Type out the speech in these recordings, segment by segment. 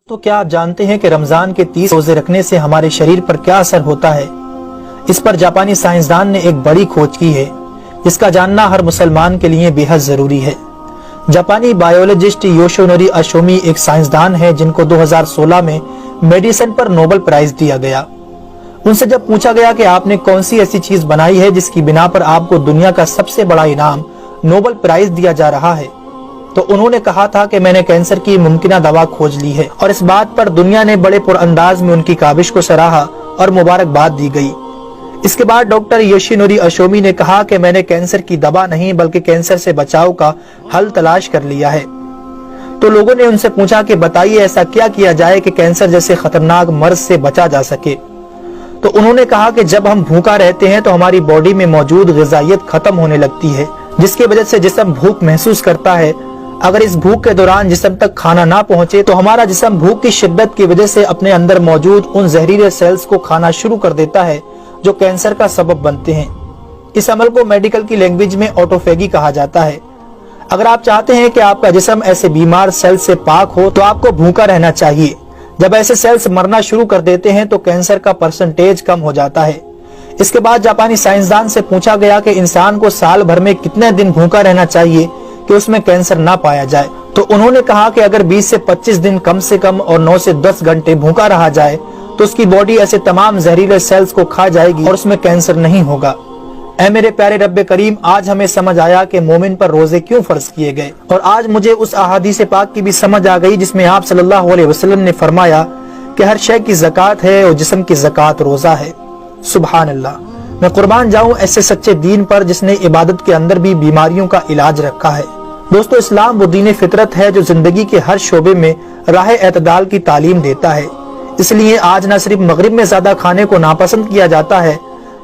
تو کیا آپ جانتے ہیں کہ رمضان کے 30 روزے رکھنے سے ہمارے شریر پر کیا اثر ہوتا ہے؟ اس پر جاپانی سائنسدان نے ایک بڑی کھوج کی ہے جس کا جاننا ہر مسلمان کے لیے بے حد ضروری ہے۔ جاپانی بایولوجسٹ یوشونوری اشومی ایک سائنسدان ہے جن کو 2016 میں میڈیسن پر نوبل پرائز دیا گیا۔ ان سے جب پوچھا گیا کہ آپ نے کون سی ایسی چیز بنائی ہے جس کی بنا پر آپ کو دنیا کا سب سے بڑا انعام نوبل پرائز دیا جا رہا ہے، تو انہوں نے کہا تھا کہ میں نے کینسر کی ممکنہ دوا کھوج لی ہے، اور اس بات پر دنیا نے بڑے پر انداز میں ان کی کاوش کو سراہا اور مبارکباد دی گئی۔ اس کے بعد ڈاکٹر یوشینوری اشومی نے کہا کہ میں نے کینسر کی دوا نہیں بلکہ کینسر سے بچاؤ کا حل تلاش کر لیا ہے۔ تو لوگوں نے ان سے پوچھا کہ بتائیے ایسا کیا کیا جائے کہ کینسر جیسے خطرناک مرض سے بچا جا سکے؟ تو انہوں نے کہا کہ جب ہم بھوکا رہتے ہیں تو ہماری باڈی میں موجود غذائیت ختم ہونے لگتی ہے، جس کی وجہ سے جسم بھوک محسوس کرتا ہے۔ اگر اس بھوک کے دوران جسم تک کھانا نہ پہنچے تو ہمارا جسم بھوک کی شدت کی وجہ سے اپنے اندر موجود ان زہریلے سیلز کو کھانا شروع کر دیتا ہے جو کینسر کا سبب بنتے ہیں۔ اس عمل کو میڈیکل کی لینگویج میں آٹوفیگی کہا جاتا ہے۔ اگر آپ چاہتے ہیں کہ آپ کا جسم ایسے بیمار سیل سے پاک ہو تو آپ کو بھوکا رہنا چاہیے۔ جب ایسے سیلز مرنا شروع کر دیتے ہیں تو کینسر کا پرسنٹیج کم ہو جاتا ہے۔ اس کے بعد جاپانی سائنسدان سے پوچھا گیا کہ انسان کو سال بھر میں کتنے دن بھوکا رہنا چاہیے کہ اس میں کینسر نہ پایا جائے؟ تو انہوں نے کہا کہ اگر 20 سے 25 دن کم سے کم اور 9 سے 10 گھنٹے بھوکا رہا جائے تو اس کی باڈی ایسے تمام زہریلے سیلز کو کھا جائے گی اور اس میں کینسر نہیں ہوگا۔ اے میرے پیارے رب کریم، آج ہمیں سمجھ آیا کہ مومن پر روزے کیوں فرض کیے گئے، اور آج مجھے اس احادیث پاک کی بھی سمجھ آ گئی جس میں آپ صلی اللہ علیہ وسلم نے فرمایا کہ ہر شے کی زکوٰۃ ہے اور جسم کی زکوٰۃ روزہ ہے۔ سبحان اللہ! میں قربان جاؤں ایسے سچے دین پر جس نے عبادت کے اندر بھی بیماریوں کا علاج رکھا ہے۔ دوستو، اسلام وہ دین فطرت ہے جو زندگی کے ہر شعبے میں راہ اعتدال کی تعلیم دیتا ہے۔ اس لیے آج نہ صرف مغرب میں زیادہ کھانے کو ناپسند کیا جاتا ہے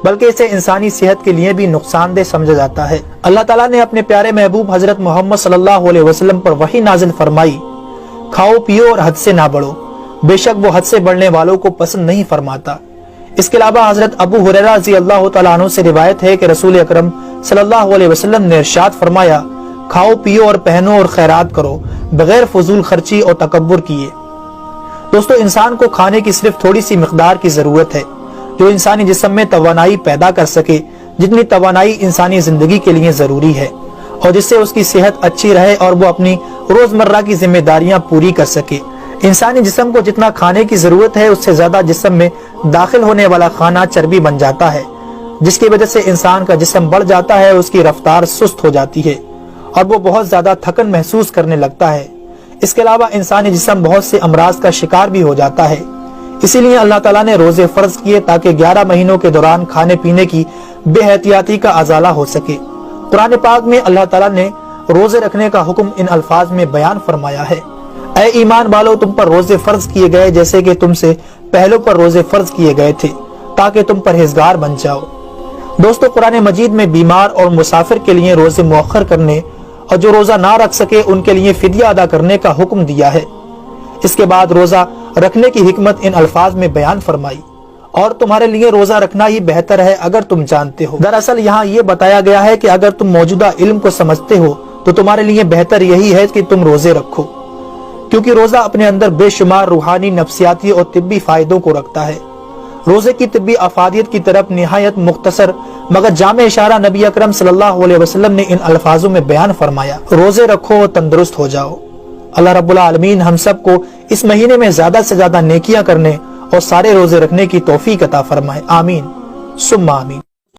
بلکہ اسے انسانی صحت کے لیے بھی نقصان دہ سمجھا جاتا ہے۔ اللہ تعالیٰ نے اپنے پیارے محبوب حضرت محمد صلی اللہ علیہ وسلم پر وحی نازل فرمائی، کھاؤ پیو اور حد سے نہ بڑھو، بے شک وہ حد سے بڑھنے والوں کو پسند نہیں فرماتا۔ اس کے علاوہ حضرت ابو ہریرہ رضی اللہ تعالیٰ عنہ سے روایت ہے کہ رسول اکرم صلی اللہ علیہ وسلم نے ارشاد فرمایا، کھاؤ پیو اور پہنو اور خیرات کرو بغیر فضول خرچی اور تکبر کیے۔ دوستو، انسان کو کھانے کی صرف تھوڑی سی مقدار کی ضرورت ہے جو انسانی جسم میں توانائی پیدا کر سکے، جتنی توانائی انسانی زندگی کے لیے ضروری ہے، اور جس سے اس کی صحت اچھی رہے اور وہ اپنی روزمرہ کی ذمہ داریاں پوری کر سکے۔ انسانی جسم کو جتنا کھانے کی ضرورت ہے اس سے زیادہ جسم میں داخل ہونے والا کھانا چربی بن جاتا ہے، جس کی وجہ سے انسان کا جسم بڑھ جاتا ہے، اس کی رفتار سست ہو جاتی ہے اور وہ بہت زیادہ تھکن محسوس کرنے لگتا ہے۔ اس کے علاوہ انسانی جسم بہت سے امراض کا شکار بھی ہو جاتا ہے۔ اسی لیے اللہ تعالیٰ نے روزے فرض کیے تاکہ 11 مہینوں کے دوران کھانے پینے کی بے احتیاطی کا ازالہ ہو سکے۔ قرآن پاک میں اللہ تعالیٰ نے روزے رکھنے کا حکم ان الفاظ میں بیان فرمایا ہے، اے ایمان والو، تم پر روزے فرض کیے گئے جیسے کہ تم سے پہلوں پر روزے فرض کیے گئے تھے تاکہ تم پرہیزگار بن جاؤ۔ دوستو، قرآن مجید میں بیمار اور مسافر کے لیے روزے مؤخر کرنے اور جو روزہ نہ رکھ سکے ان کے لیے فدیہ ادا کرنے کا حکم دیا ہے۔ اس کے بعد روزہ رکھنے کی حکمت ان الفاظ میں بیان فرمائی، اور تمہارے لیے روزہ رکھنا ہی بہتر ہے اگر تم جانتے ہو۔ دراصل یہاں یہ بتایا گیا ہے کہ اگر تم موجودہ علم کو سمجھتے ہو تو تمہارے لیے بہتر یہی ہے کہ تم روزے رکھو، کیونکہ روزہ اپنے اندر بے شمار روحانی، نفسیاتی اور طبی فائدوں کو رکھتا ہے۔ روزے کی طبی افادیت کی طرف نہایت مختصر مگر جامع اشارہ نبی اکرم صلی اللہ علیہ وسلم نے ان الفاظوں میں بیان فرمایا، روزے رکھو اور تندرست ہو جاؤ۔ اللہ رب العالمین ہم سب کو اس مہینے میں زیادہ سے زیادہ نیکیاں کرنے اور سارے روزے رکھنے کی توفیق عطا فرمائے۔ آمین ثم آمین۔